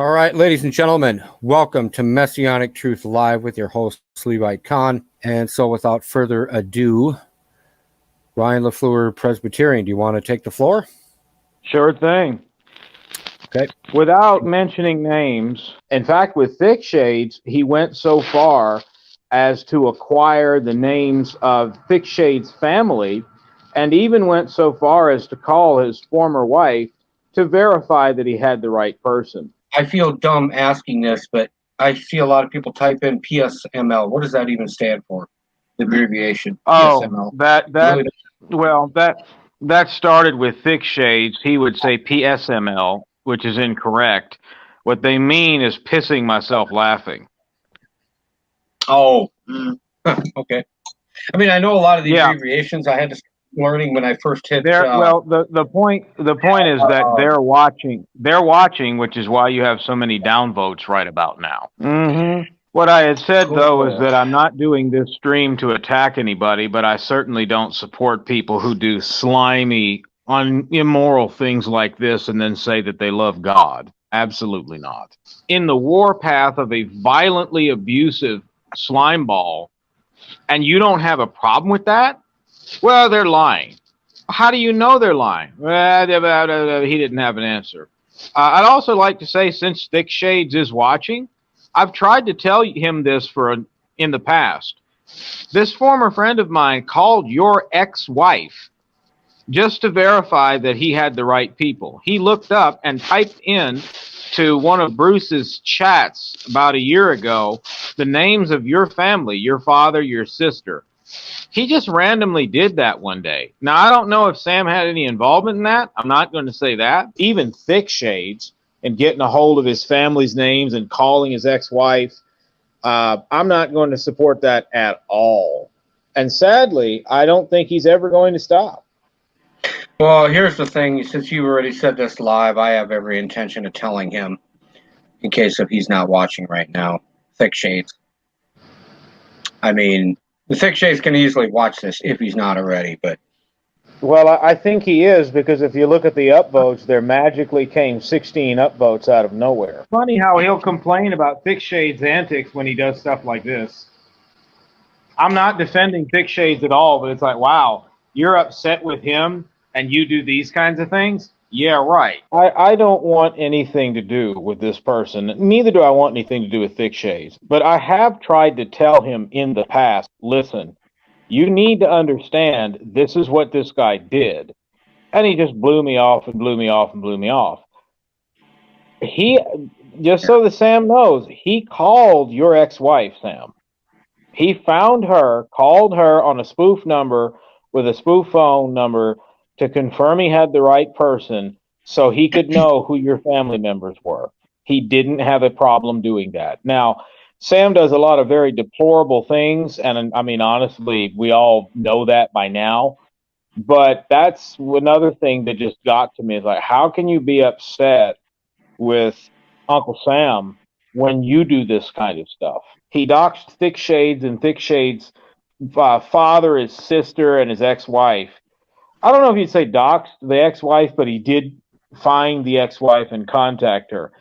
All right, ladies and gentlemen, welcome to Messianic Truth Live with your host, Levite Khan. And so without further ado, Ryan LaFleur, Presbyterian, do you want to take the floor? Sure thing. Okay. Without mentioning names, in fact, with Thick Shades, he went so far as to acquire the names of Thick Shades' family, and even went so far as to call his former wife to verify that he had the right person. I feel dumb asking this, but I see a lot of people type in Psml. What does that even stand for? The abbreviation. Oh, PSML. that started with Thick Shades. He would say PSML, which is incorrect. What they mean is pissing myself laughing. Oh, okay. I mean, I know a lot of the abbreviations. I had to start learning when I first hit. The point is that they're watching, which is why you have so many downvotes right about now. Mm-hmm. What I had said, though, is that I'm not doing this stream to attack anybody, but I certainly don't support people who do slimy, immoral things like this and then say that they love God. Absolutely not. In the warpath of a violently abusive slime ball, and you don't have a problem with that? Well, they're lying. How do you know they're lying? He didn't have an answer. I'd also like to say, since Thick Shades is watching, I've tried to tell him this in the past. This former friend of mine called your ex-wife just to verify that he had the right people. He looked up and typed in to one of Bruce's chats about a year ago the names of your family, your father, your sister. He just randomly did that one day. Now, I don't know if Sam had any involvement in that. I'm not going to say that. Even Thick Shades and getting a hold of his family's names and calling his ex-wife, I'm not going to support that at all. And sadly, I don't think he's ever going to stop. Well, here's the thing. Since you already said this live, I have every intention of telling him, in case if he's not watching right now, Thick Shades. I mean, the Thick Shades can easily watch this if he's not already, but... Well, I think he is, because if you look at the upvotes, there magically came 16 upvotes out of nowhere. Funny how he'll complain about Thick Shades' antics when he does stuff like this. I'm not defending Thick Shades at all, but it's like, wow, you're upset with him and you do these kinds of things? Yeah, right. I don't want anything to do with this person. Neither do I want anything to do with Thick Shades. But I have tried to tell him in the past, listen, you need to understand this is what this guy did. And he just blew me off and blew me off and blew me off. He, just so that Sam knows, he called your ex-wife, Sam. He found her, called her on a spoof number with a spoof phone number to confirm he had the right person so he could know who your family members were. He didn't have a problem doing that. Now, Sam does a lot of very deplorable things, and I mean, honestly, we all know that by now. But that's another thing that just got to me is like, how can you be upset with Uncle Sam when you do this kind of stuff? He doxed Thick Shades and Thick Shades' father, his sister, and his ex-wife. I don't know if you'd say doxed the ex-wife, but he did find the ex-wife and contact her.